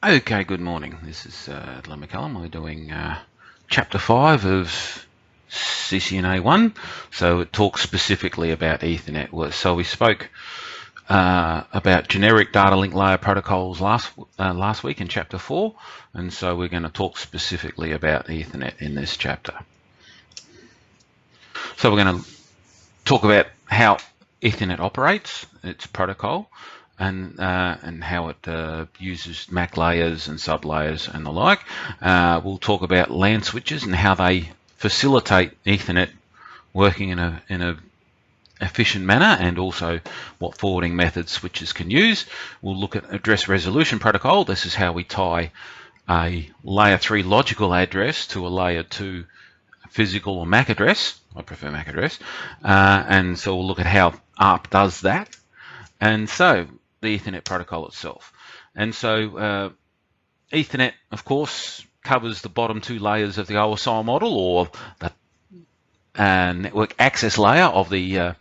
Okay, good morning. This is Len McCallum. We're doing Chapter 5 of CCNA 1. So it talks specifically about Ethernet. So we spoke about generic data link layer protocols last week in Chapter 4. And so we're going to talk specifically about Ethernet in this chapter. So we're going to talk about how Ethernet operates, its protocol, and how it uses MAC layers and sub layers and the like. We'll talk about LAN switches and how they facilitate Ethernet working in a efficient manner, and also what forwarding methods switches can use. We'll look at address resolution protocol. This is how we tie a layer 3 logical address to a layer 2 physical or MAC address. I prefer MAC address. And so we'll look at how ARP does that. And so the Ethernet protocol itself. And so Ethernet, of course, covers the bottom 2 layers of the OSI model, or the network access layer of the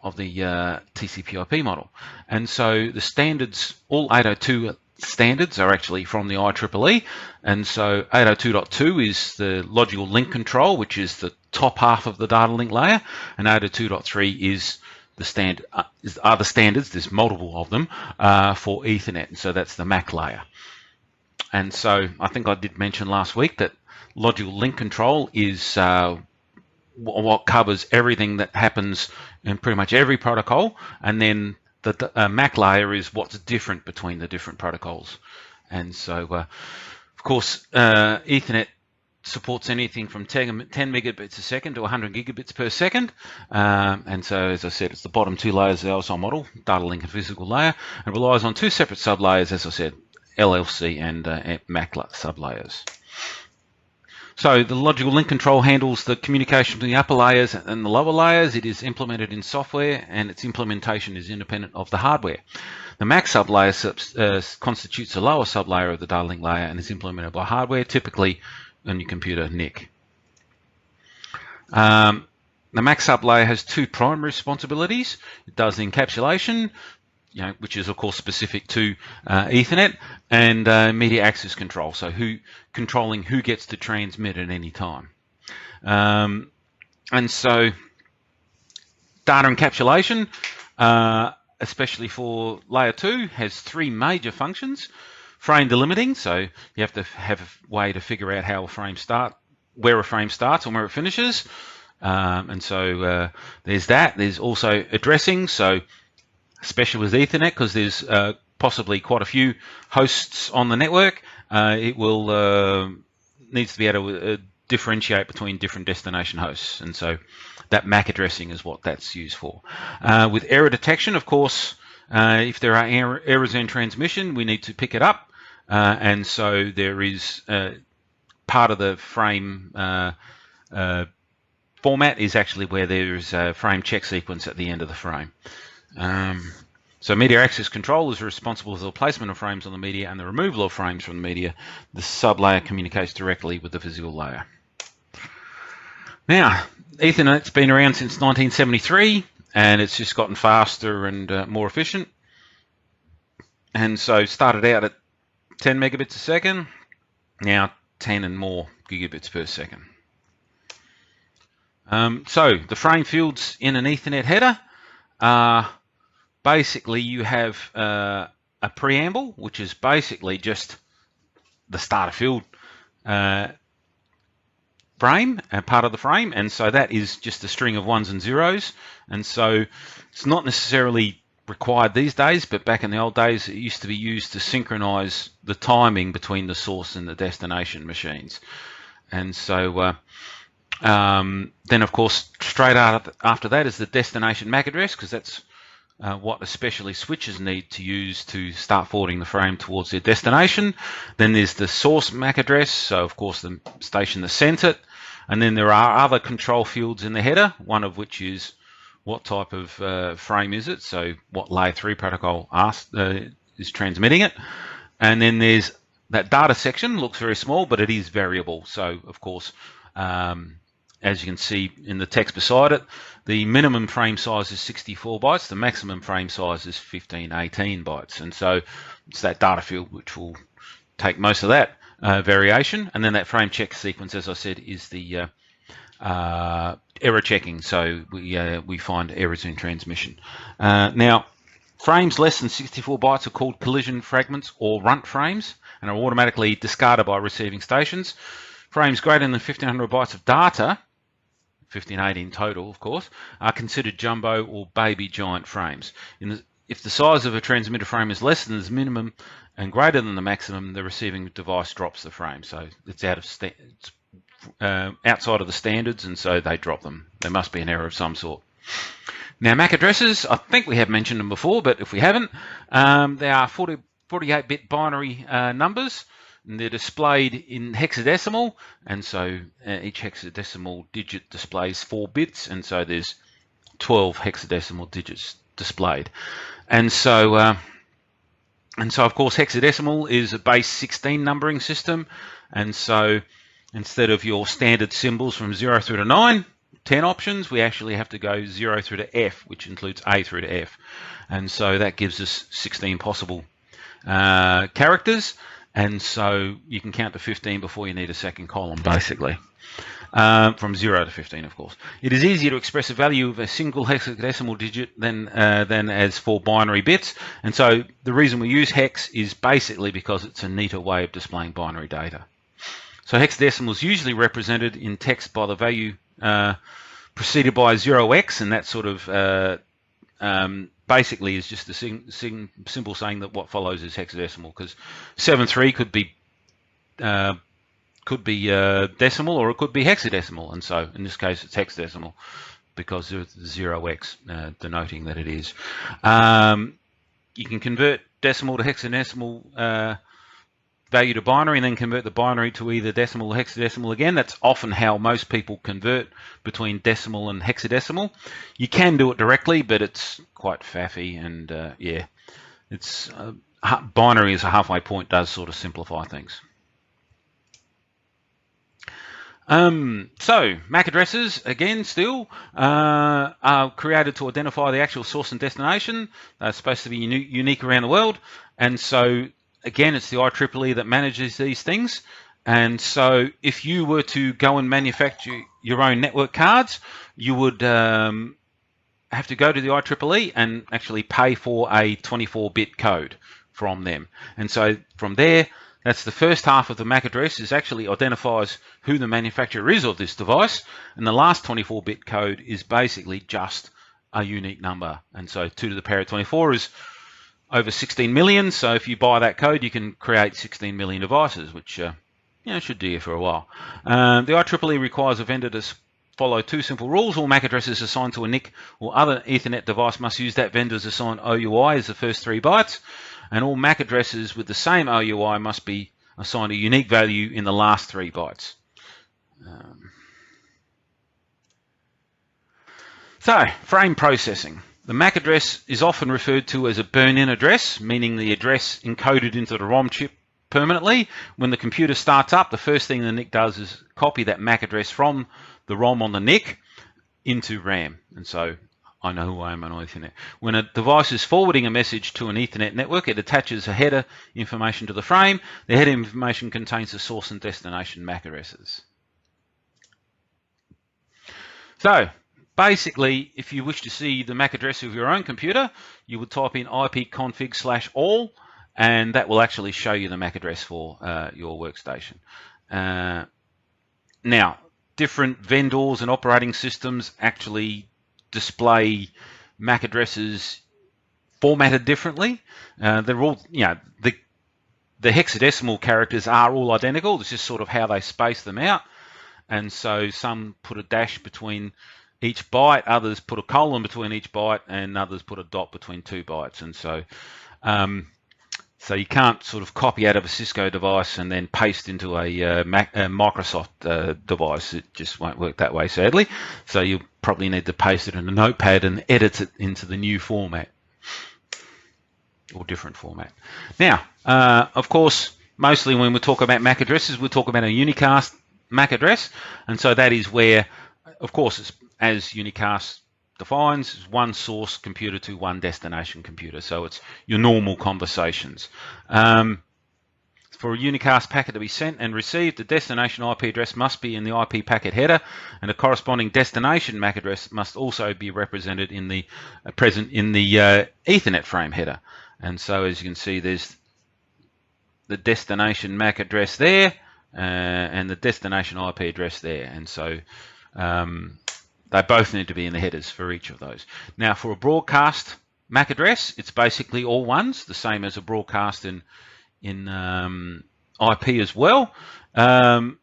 TCP/IP model. And so the standards, all 802 standards are actually from the IEEE. And so 802.2 is the logical link control, which is the top half of the data link layer, and 802.3 is the standards, there's multiple of them, for Ethernet, and so that's the MAC layer. And so I think I did mention last week that logical link control is what covers everything that happens in pretty much every protocol, and then the MAC layer is what's different between the different protocols. And so, of course, Ethernet supports anything from 10 megabits a second to 100 gigabits per second. And so, as I said, it's the bottom 2 layers of the OSI model, data link and physical layer, and relies on 2 separate sub-layers, as I said, LLC and MAC sub-layers. So the logical link control handles the communication between the upper layers and the lower layers. It is implemented in software, and its implementation is independent of the hardware. The MAC sublayer constitutes a lower sublayer of the data link layer and is implemented by hardware, typically on your computer NIC. The MAC sublayer has 2 primary responsibilities. It does the encapsulation, which is of course specific to Ethernet, and media access control, so controlling who gets to transmit at any time. And so data encapsulation, especially for layer 2, has 3 major functions. Frame delimiting, so you have to have a way to figure out how a frame where a frame starts and where it finishes. And so there's that. There's also addressing, so especially with Ethernet, because there's possibly quite a few hosts on the network, it will needs to be able to differentiate between different destination hosts, and so that MAC addressing is what that's used for. With error detection, of course, if there are errors in transmission, we need to pick it up, and so there is part of the frame format is actually where there is a frame check sequence at the end of the frame. So media access control is responsible for the placement of frames on the media and the removal of frames from the media. The sub-layer communicates directly with the physical layer. Now, Ethernet's been around since 1973, and it's just gotten faster and more efficient. And so started out at 10 megabits a second, now 10 and more gigabits per second. So the frame fields in an Ethernet header are basically, you have a preamble, which is basically just the starter field frame, part of the frame, and so that is just a string of 1s and 0s, and so it's not necessarily required these days, but back in the old days it used to be used to synchronize the timing between the source and the destination machines. And so then of course straight after that is the destination MAC address, because that's what especially switches need to use to start forwarding the frame towards their destination. Then there's the source MAC address, so of course the station that sent it. And then there are other control fields in the header, one of which is what type of frame is it, so what layer 3 protocol is transmitting it. And then there's that data section, looks very small, but it is variable. So of course, as you can see in the text beside it, the minimum frame size is 64 bytes, the maximum frame size is 18 bytes, and so it's that data field which will take most of that variation, and then that frame check sequence, as I said, is the error checking. So we find errors in transmission. Now, frames less than 64 bytes are called collision fragments or runt frames and are automatically discarded by receiving stations. Frames greater than 1500 bytes of data, 1580 in total, of course, are considered jumbo or baby giant frames. If the size of a transmitter frame is less than the minimum and greater than the maximum, the receiving device drops the frame. So it's outside of the standards, and so they drop them. There must be an error of some sort. Now, MAC addresses, I think we have mentioned them before, but if we haven't, they are 48-bit binary numbers. And they're displayed in hexadecimal, and so each hexadecimal digit displays 4 bits, and so there's 12 hexadecimal digits displayed. And so of course, hexadecimal is a base 16 numbering system, and so instead of your standard symbols from 0 through to 9, 10 options, we actually have to go 0 through to F, which includes A through to F. And so that gives us 16 possible characters. And so you can count to 15 before you need a second column, basically, from 0 to 15, of course. It is easier to express the value of a single hexadecimal digit than as 4 binary bits. And so the reason we use hex is basically because it's a neater way of displaying binary data. So hexadecimal is usually represented in text by the value preceded by 0x, and that sort of basically is just a symbol saying that what follows is hexadecimal, because 7.3 could be decimal, or it could be hexadecimal, and so in this case it's hexadecimal because there's 0x denoting that it is. You can convert decimal to hexadecimal value to binary, and then convert the binary to either decimal or hexadecimal again. That's often how most people convert between decimal and hexadecimal. You can do it directly, but it's quite faffy, and yeah, it's binary as a halfway point does sort of simplify things. So MAC addresses, again, still are created to identify the actual source and destination. They're supposed to be unique around the world, and so again, it's the IEEE that manages these things. And so if you were to go and manufacture your own network cards, you would have to go to the IEEE and actually pay for a 24-bit code from them. And so from there, that's the first half of the MAC address, is actually identifies who the manufacturer is of this device. And the last 24-bit code is basically just a unique number. And so 2 to the power of 24 is over 16 million, so if you buy that code, you can create 16 million devices, which should do you for a while. The IEEE requires a vendor to follow 2 simple rules. All MAC addresses assigned to a NIC or other Ethernet device must use that vendor's assigned OUI as the first 3 bytes, and all MAC addresses with the same OUI must be assigned a unique value in the last 3 bytes. So, frame processing. The MAC address is often referred to as a burn-in address, meaning the address encoded into the ROM chip permanently. When the computer starts up, the first thing the NIC does is copy that MAC address from the ROM on the NIC into RAM. And so I know who I am on Ethernet. When a device is forwarding a message to an Ethernet network, it attaches a header information to the frame. The header information contains the source and destination MAC addresses. So, basically, if you wish to see the MAC address of your own computer, you would type in ipconfig/all, and that will actually show you the MAC address for your workstation. Now, different vendors and operating systems actually display MAC addresses formatted differently. They're all, the hexadecimal characters are all identical. It's just sort of how they space them out. And so some put a dash between each byte, others put a colon between each byte, and others put a dot between 2 bytes. And so so you can't sort of copy out of a Cisco device and then paste into a Microsoft device. It just won't work that way, sadly. So you probably need to paste it in a notepad and edit it into the new format or different format. Now, of course, mostly when we talk about MAC addresses, we'll talk about a unicast MAC address. And so that is where, of course, it's, as unicast defines, is one source computer to one destination computer. So it's your normal conversations. As For a unicast packet to be sent and received, the destination IP address must be in the IP packet header, and a corresponding destination MAC address must also be represented in the present in the Ethernet frame header. And so, as you can see, there's the destination MAC address there, and the destination IP address there. And so they both need to be in the headers for each of those. Now, for a broadcast MAC address, it's basically all ones, the same as a broadcast in IP as well. And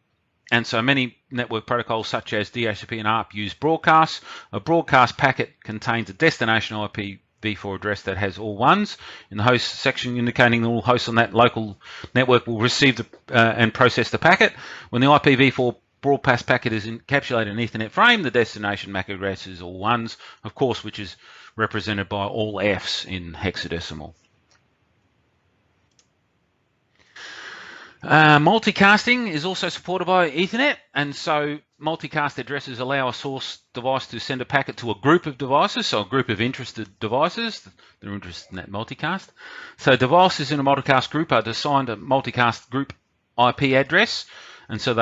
so many network protocols such as DHCP and ARP use broadcasts. A broadcast packet contains a destination IPv4 address that has all ones in the host section, indicating all hosts on that local network will receive and process the packet. When the IPv4 broadcast packet is encapsulated in an Ethernet frame, the destination MAC address is all ones, of course, which is represented by all Fs in hexadecimal. Multicasting is also supported by Ethernet, and so multicast addresses allow a source device to send a packet to a group of devices, so a group of interested devices that are interested in that multicast. So devices in a multicast group are assigned a multicast group IP address, and so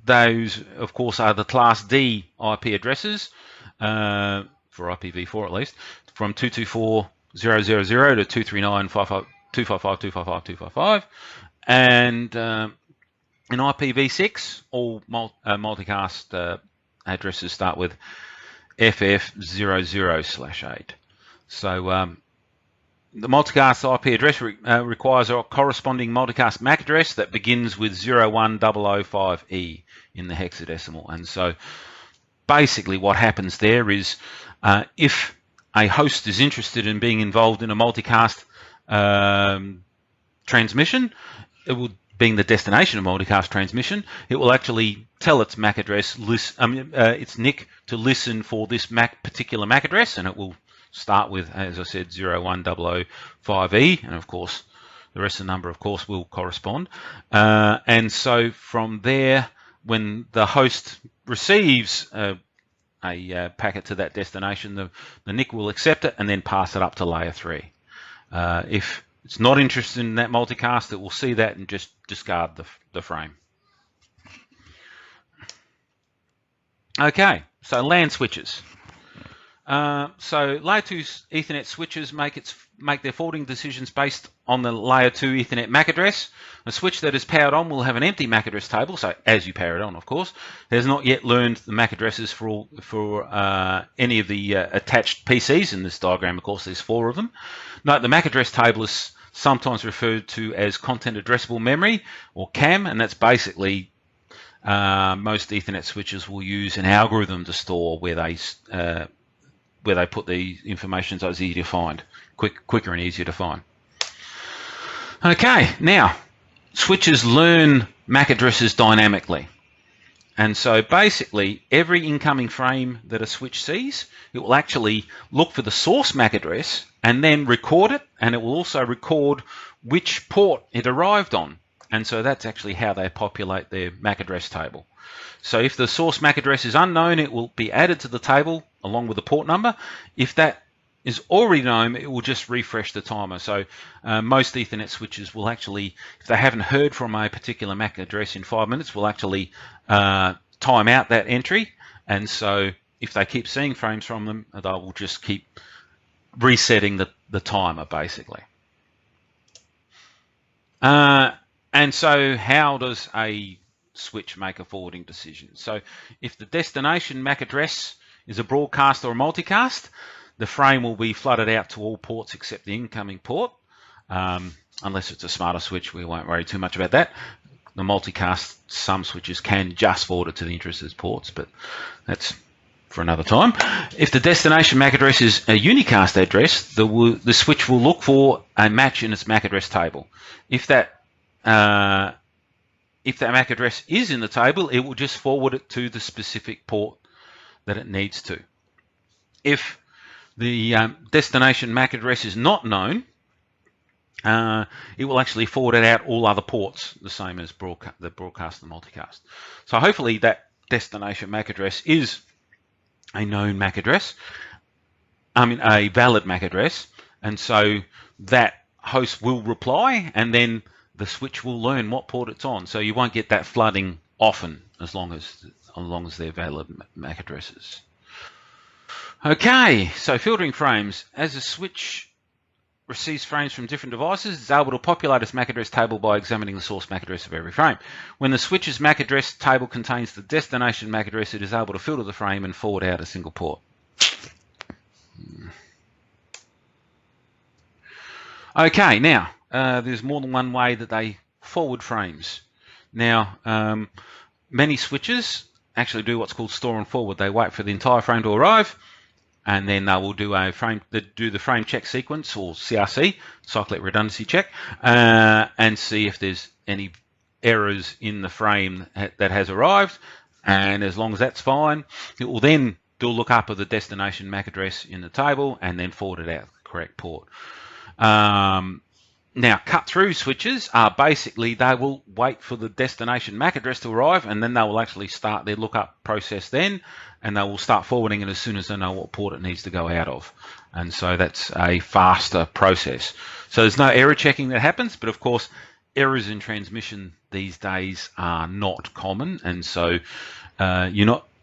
those, of course, are the Class D IP addresses, for IPv4 at least, from 224.0.0.0 to 239.255.255.255. And in IPv6, all multicast addresses start with FF00/8. So the multicast IP address requires a corresponding multicast MAC address that begins with 01005E in the hexadecimal. And so basically what happens there is if a host is interested in being involved in a multicast transmission, it will, being the destination of multicast transmission, it will actually tell its MAC address, its NIC, to listen for this particular MAC address, and it will start with, as I said, 01005E, and of course the rest of the number, of course, will correspond. And so from there, when the host receives a packet to that destination, the NIC will accept it and then pass it up to layer 3. If it's not interested in that multicast, it will see that and just discard the frame. Okay, so LAN switches. So layer 2 Ethernet switches make their forwarding decisions based on the layer 2 Ethernet MAC address. A switch that is powered on will have an empty MAC address table, so as you power it on, of course. It has not yet learned the MAC addresses for any of the attached PCs in this diagram. Of course, there's 4 of them. Note the MAC address table is sometimes referred to as content addressable memory, or CAM, and that's basically most Ethernet switches will use an algorithm to store where they put the information so it's easy to find, quicker and easier to find. Okay, now switches learn MAC addresses dynamically. And so basically every incoming frame that a switch sees, it will actually look for the source MAC address and then record it, and it will also record which port it arrived on. And so that's actually how they populate their MAC address table. So if the source MAC address is unknown, it will be added to the table along with the port number. If that is already known, it will just refresh the timer. So most Ethernet switches will actually, if they haven't heard from a particular MAC address in 5 minutes, will actually time out that entry. And so if they keep seeing frames from them, they will just keep resetting the timer, basically. And so how does a switch make a forwarding decision? So if the destination MAC address is a broadcast or a multicast, the frame will be flooded out to all ports except the incoming port. Unless it's a smarter switch, we won't worry too much about that. The multicast, some switches can just forward it to the interested ports, but that's for another time. If the destination MAC address is a unicast address, the switch will look for a match in its MAC address table. If that MAC address is in the table, it will just forward it to the specific port that it needs to. If the destination MAC address is not known, it will actually forward it out all other ports, the same as the broadcast and multicast. So hopefully that destination MAC address is a known MAC address, a valid MAC address, and so that host will reply, and then the switch will learn what port it's on, so you won't get that flooding often as long as they're valid MAC addresses. Okay, so filtering frames. As a switch receives frames from different devices, it's able to populate its MAC address table by examining the source MAC address of every frame. When the switch's MAC address table contains the destination MAC address, it is able to filter the frame and forward out a single port. Okay, now there's more than one way that they forward frames. Now, many switches actually do what's called store and forward. They wait for the entire frame to arrive, and then they will do the frame check sequence, or CRC, cyclic redundancy check, and see if there's any errors in the frame that has arrived. And as long as that's fine, it will then do a lookup of the destination MAC address in the table and then forward it out the correct port. Now, cut-through switches are basically, they will wait for the destination MAC address to arrive, and then they will actually start their lookup process then, and they will start forwarding it as soon as they know what port it needs to go out of. And so that's a faster process. So there's no error checking that happens, but of course, errors in transmission these days are not common, and so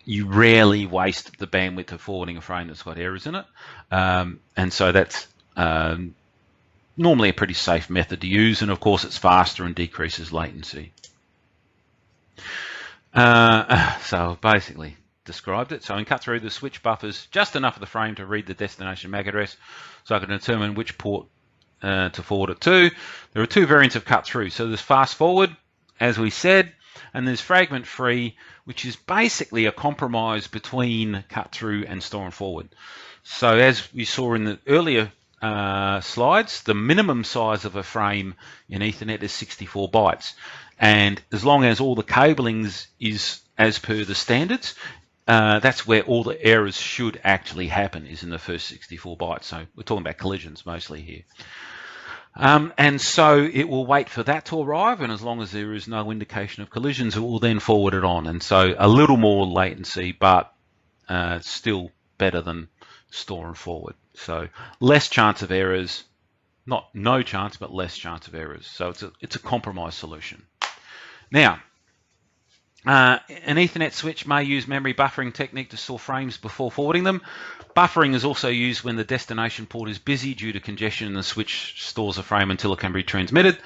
you rarely waste the bandwidth of forwarding a frame that's got errors in it. And so that's normally a pretty safe method to use, and of course it's faster and decreases latency. So basically described it. So in cut through, the switch buffers just enough of the frame to read the destination MAC address, so I can determine which port to forward it to. There are two variants of cut through. So there's fast forward, as we said, and there's fragment free, which is basically a compromise between cut through and store and forward. So as we saw in the earlier slides, the minimum size of a frame in Ethernet is 64 bytes, and as long as all the cablings is as per the standards, that's where all the errors should actually happen, is in the first 64 bytes. So we're talking about collisions mostly here. And so it will wait for that to arrive, and as long as there is no indication of collisions, it will then forward it on. And so a little more latency, but still better than store and forward. So less chance of errors, not no chance, but less chance of errors. So it's a compromise solution. Now, an Ethernet switch may use memory buffering technique to store frames before forwarding them. Buffering is also used when the destination port is busy due to congestion, and the switch stores a frame until it can be transmitted.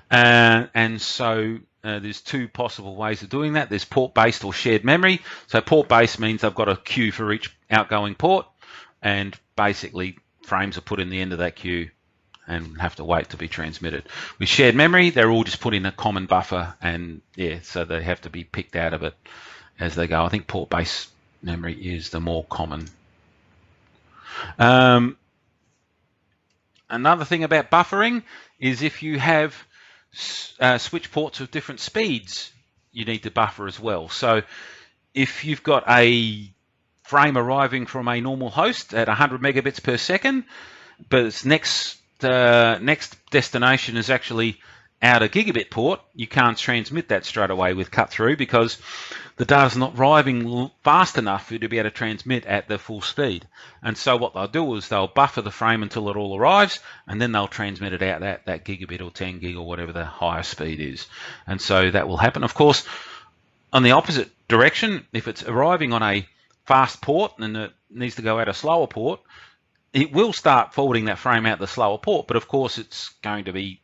And so there's two possible ways of doing that. There's port-based or shared memory. So port-based means they've got a queue for each outgoing port, and basically frames are put in the end of that queue and have to wait to be transmitted. With shared memory, they're all just put in a common buffer, and yeah, so they have to be picked out of it as they go. I think port-based memory is the more common. Another thing about buffering is if you have switch ports of different speeds, you need to buffer as well. So if you've got a frame arriving from a normal host at 100 megabits per second, but its next destination is actually out a gigabit port, you can't transmit that straight away with cut through, because the data's not arriving fast enough for you to be able to transmit at the full speed. And so what they'll do is they'll buffer the frame until it all arrives, and then they'll transmit it out that gigabit or 10 gig or whatever the higher speed is. And so that will happen. Of course, on the opposite direction, if it's arriving on a fast port and it needs to go out a slower port, it will start forwarding that frame out the slower port, but of course it's going to be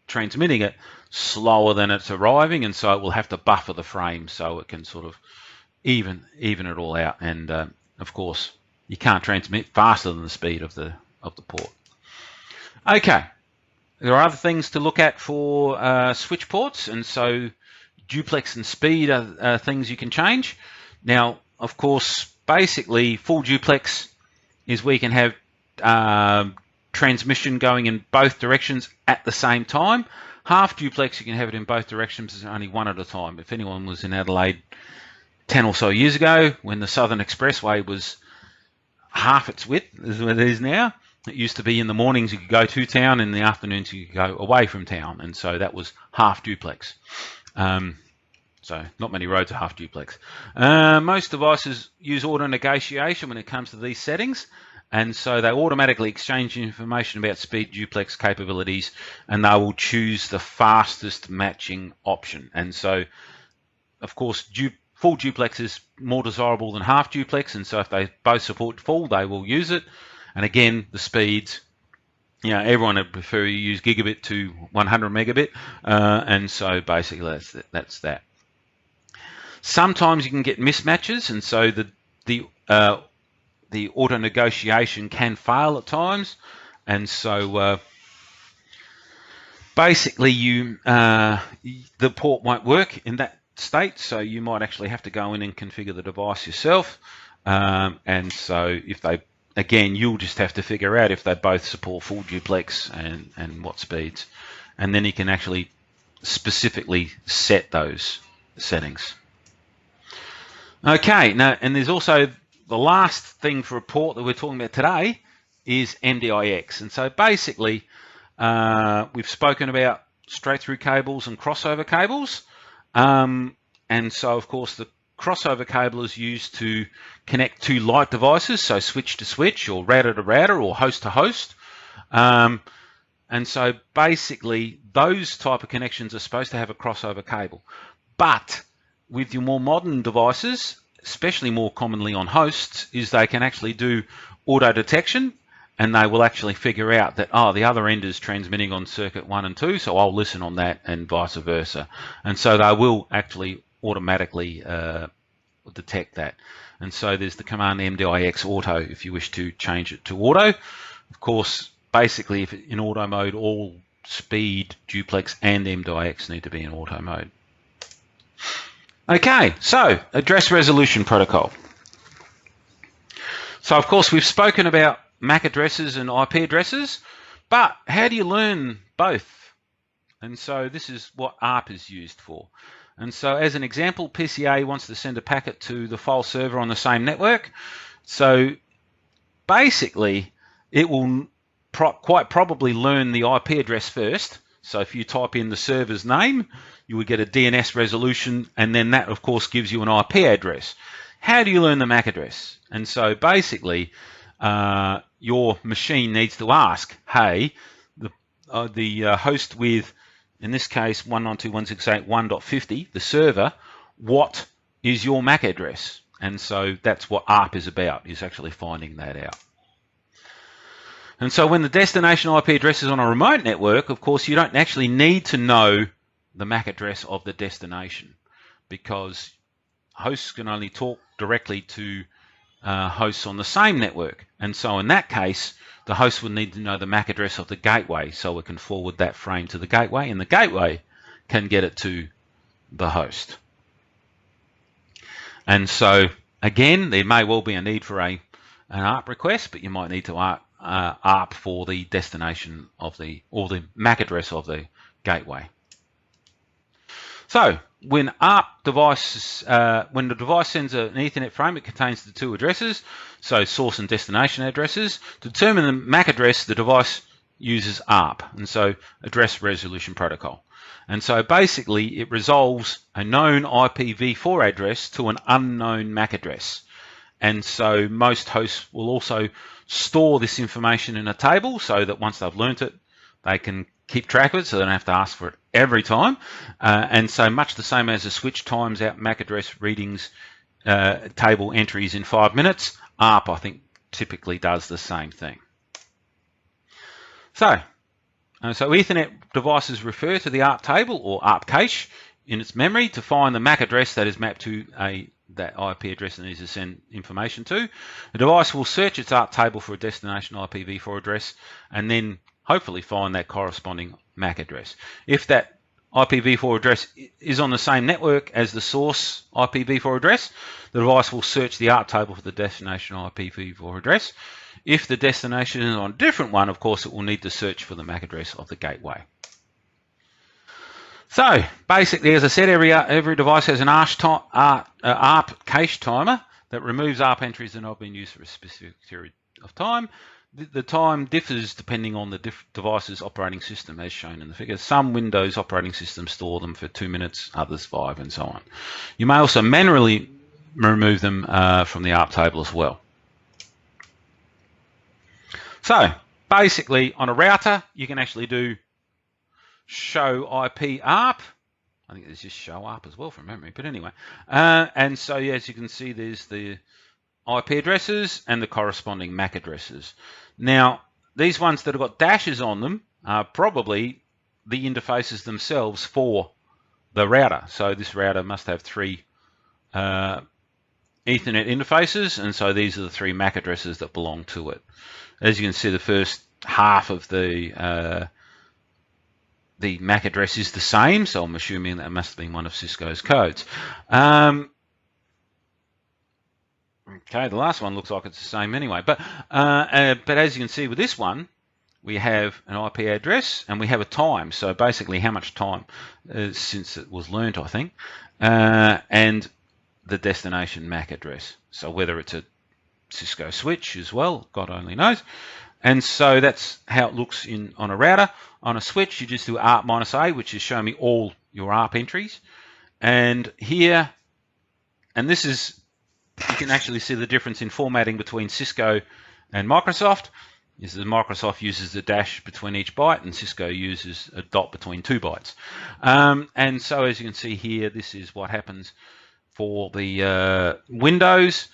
transmitting it slower than it's arriving, and so it will have to buffer the frame so it can sort of even it all out. And of course you can't transmit faster than the speed of the port. Okay, there are other things to look at for switch ports, and so duplex and speed are things you can change. Now, of course, basically full duplex is where you can have transmission going in both directions at the same time. Half duplex, you can have it in both directions, only one at a time. If anyone was in Adelaide 10 or so years ago, when the Southern Expressway was half its width as it is now, it used to be in the mornings you could go to town, in the afternoons you could go away from town, and so that was half duplex. So not many roads are half duplex. Most devices use auto negotiation when it comes to these settings, and so they automatically exchange information about speed duplex capabilities, and they will choose the fastest matching option. And so, of course, full duplex is more desirable than half duplex, and so if they both support full, they will use it. And again, the speeds, everyone would prefer you use gigabit to 100 megabit, and so basically that's that. Sometimes you can get mismatches, and so the auto negotiation can fail at times, and so basically the port won't work in that state, so you might actually have to go in and configure the device yourself, and so again, you'll just have to figure out if they both support full duplex and what speeds, and then you can actually specifically set those settings. Okay, now, and there's also the last thing for a port that we're talking about today is MDIX. And so basically, we've spoken about straight through cables and crossover cables. And so, of course, the crossover cable is used to connect two light devices, so switch to switch or router to router or host to host. And so basically, those type of connections are supposed to have a crossover cable. But with your more modern devices, especially more commonly on hosts, is they can actually do auto detection, and they will actually figure out that, the other end is transmitting on circuit 1 and 2, so I'll listen on that, and vice versa. And so they will actually automatically detect that. And so there's the command MDIX auto if you wish to change it to auto. Of course, basically, if in auto mode, all speed, duplex, and MDIX need to be in auto mode. Okay, so address resolution protocol. So of course we've spoken about MAC addresses and IP addresses, but how do you learn both? And so this is what ARP is used for. And so as an example, PCA wants to send a packet to the file server on the same network. So basically it will quite probably learn the IP address first. So if you type in the server's name, you would get a DNS resolution, and then that, of course, gives you an IP address. How do you learn the MAC address? And so basically, your machine needs to ask, hey, the host with, in this case, 192.168.1.50, the server, what is your MAC address? And so that's what ARP is about, is actually finding that out. And so when the destination IP address is on a remote network, of course, you don't actually need to know the MAC address of the destination, because hosts can only talk directly to hosts on the same network. And so in that case, the host would need to know the MAC address of the gateway, so it can forward that frame to the gateway, and the gateway can get it to the host. And so again, there may well be a need for an ARP request, but you might need to ARP for the destination of or the MAC address of the gateway. So when ARP devices, when the device sends an Ethernet frame, it contains the two addresses, so source and destination addresses. To determine the MAC address, the device uses ARP, and so address resolution protocol. And so basically it resolves a known IPv4 address to an unknown MAC address. And so most hosts will also store this information in a table, so that once they've learnt it, they can keep track of it, so they don't have to ask for it every time. And so much the same as a switch times out MAC address readings table entries in 5 minutes, ARP, I think, typically does the same thing. So Ethernet devices refer to the ARP table or ARP cache in its memory to find the MAC address that is mapped to that IP address that needs to send information to. The device will search its ARP table for a destination IPv4 address, and then hopefully find that corresponding MAC address. If that IPv4 address is on the same network as the source IPv4 address, the device will search the ARP table for the destination IPv4 address. If the destination is on a different one, of course, it will need to search for the MAC address of the gateway. So basically, as I said, every device has an ARP cache timer that removes ARP entries that have not been used for a specific period of time. The time differs depending on the device's operating system, as shown in the figure. Some Windows operating systems store them for 2 minutes, others 5, and so on. You may also manually remove them from the ARP table as well. So basically on a router, you can actually do show IP ARP. I think there's just show ARP as well from memory, but anyway. And so as you can see, there's the IP addresses and the corresponding MAC addresses. Now, these ones that have got dashes on them are probably the interfaces themselves for the router. So this router must have 3 Ethernet interfaces, and so these are the 3 MAC addresses that belong to it. As you can see, the first half of the MAC address is the same, so I'm assuming that must have been one of Cisco's codes. Okay, the last one looks like it's the same anyway. But as you can see with this one, we have an IP address and we have a time. So basically how much time since it was learnt, I think, and the destination MAC address. So whether it's a Cisco switch as well, God only knows. And so that's how it looks on a router. On a switch, you just do ARP-A, which is showing me all your ARP entries. And here, and this is, you can actually see the difference in formatting between Cisco and Microsoft. Is that Microsoft uses a dash between each byte and Cisco uses a dot between 2 bytes. And so as you can see here, this is what happens for the Windows.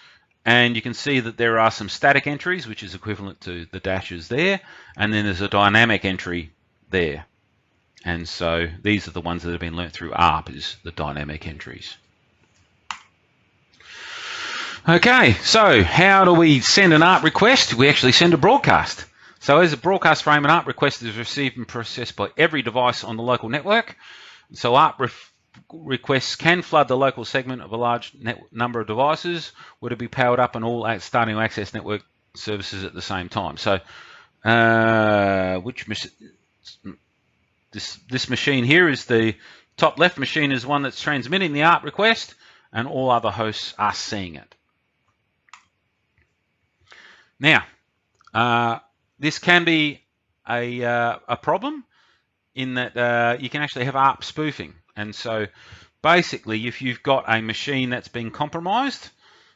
And you can see that there are some static entries, which is equivalent to the dashes there. And then there's a dynamic entry there. And so these are the ones that have been learnt through ARP, is the dynamic entries. Okay, so how do we send an ARP request? We actually send a broadcast. So as a broadcast frame, an ARP request is received and processed by every device on the local network. So ARP requests can flood the local segment of a large number of devices, where to be powered up and all starting to access network services at the same time. So this machine here is the top left machine, is one that's transmitting the ARP request, and all other hosts are seeing it. Now, this can be a problem in that you can actually have ARP spoofing. And so basically, if you've got a machine that's been compromised,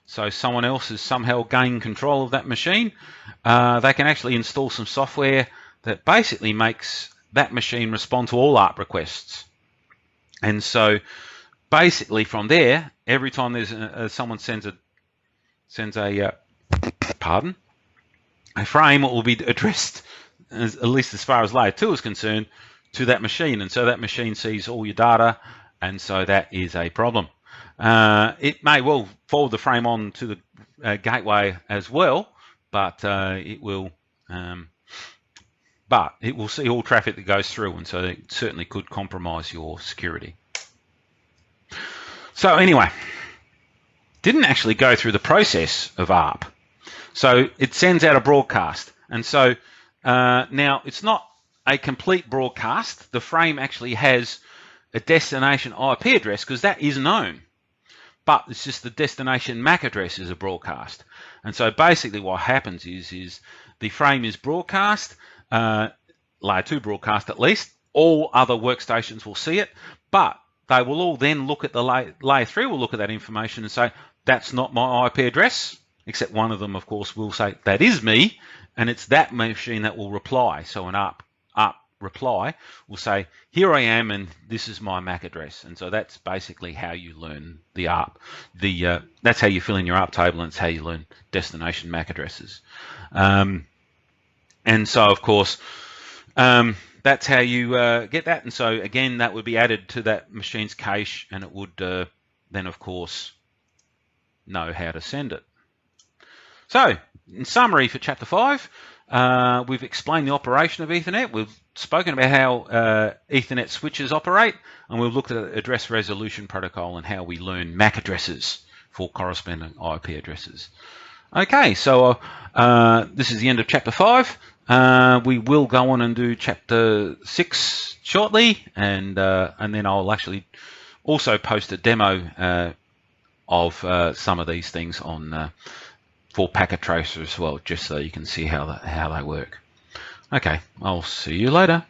so someone else has somehow gained control of that machine, they can actually install some software that basically makes that machine respond to all ARP requests. And so basically from there, every time there's someone sends a frame, it will be addressed, at least as far as layer 2 is concerned, to that machine. And so that machine sees all your data, and so that is a problem. It may well forward the frame on to the gateway as well, but it will see all traffic that goes through, and so it certainly could compromise your security. So anyway, didn't actually go through the process of ARP. So it sends out a broadcast. And so now it's not a complete broadcast. The frame actually has a destination IP address, because that is known. But it's just the destination MAC address is a broadcast. And so basically what happens is the frame is broadcast, layer 2 broadcast at least. All other workstations will see it, but they will all then look at the layer 3 will look at that information and say, that's not my IP address, except one of them, of course, will say, that is me, and it's that machine that will reply. So an ARP reply will say, here I am, and this is my MAC address. And so that's basically how you learn the ARP. That's how you fill in your ARP table, and it's how you learn destination MAC addresses. And so, of course, that's how you get that. And so, again, that would be added to that machine's cache, and it would then, of course, know how to send it. So, in summary for Chapter 5, we've explained the operation of Ethernet. We've spoken about how Ethernet switches operate, and we've looked at address resolution protocol and how we learn MAC addresses for corresponding IP addresses. Okay, so this is the end of Chapter 5. We will go on and do Chapter 6 shortly, and then I'll actually also post a demo of some of these things on for Packet Tracer as well, just so you can see how they work. Okay, I'll see you later.